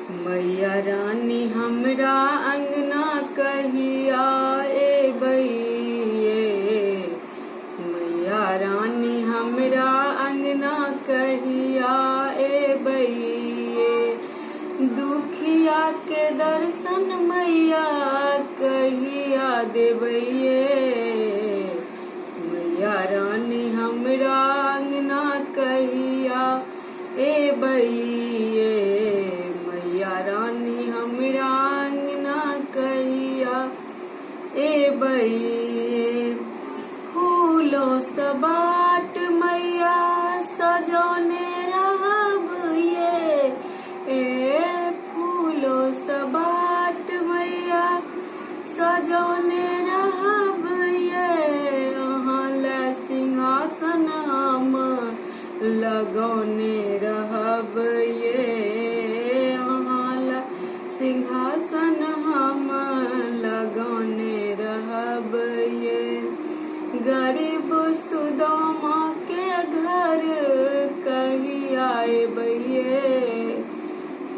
मैया रानी हमरा अंगना कहिया एबैये। मैया रानी हमरा अंगना कहिया एबैये। दुखिया के दर्शन मैया कहिया देबैये। मैया रानी हमरा अंगना कहिया एबैये। मैया रानी हमरा अंगना कहिया एबैये। फूलों सबाट मैया सजौने रहब ये। फूलों सबाट मैया सजौने रहब ये। अहाँ ले सिंहासन हम लगौने रहब ये। अहाँ ले सिंहासन हम लगौने रहब ये। गरीब सुदामा के घर कहिया एबैये।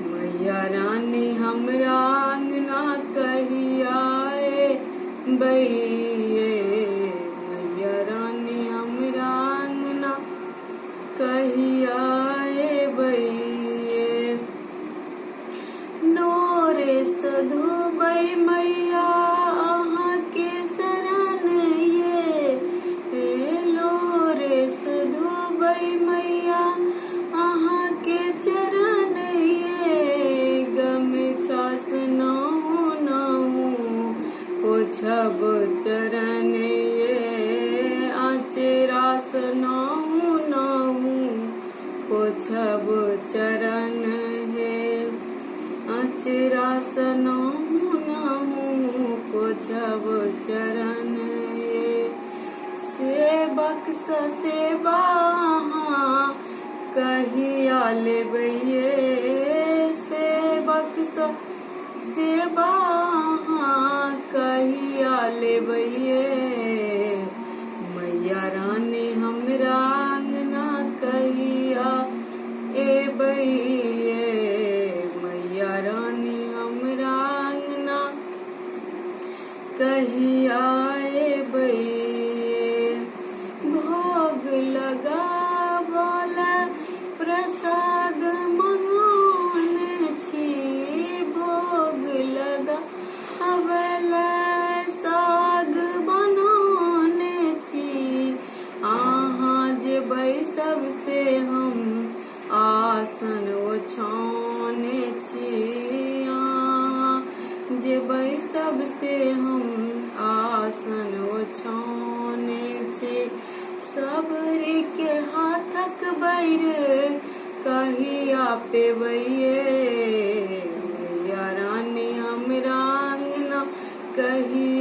मैया रानी हमरा अंगना कहिया एबैये। मैया रानी हमरा अंगना कहिया एबैये। नोरेस धोबै मैया अहाँ के शरण ये। लोरेस धोबै मैया अहाँ के चरण ये। गमछा से नहु नहु पोछब चरण ये। आचरा से नहु नहु पोछब चरण है। आचरा से नहु नहु पोछब चरण ये। सेवक स सेवा अहाँ कहिया लेबैये। सेवक स सेवा अहाँ कहिया लेबैये। मैया रानी हमरा अंगना कहिया एबैये। मैया रानी हमरा अंगना कहिया एबैये। भोग लगावल प्रसाद मंगाने छी। भोग लगावल साग बनाने छी। अहाँ जेबै सबसे हम आसन ओछाने छी। अहाँ जेबै सबसे हम आसन ओछाने छी। सबरी के हाथक बैर कहिया पेबैये। मैया रानी हमरा अंगना कहिया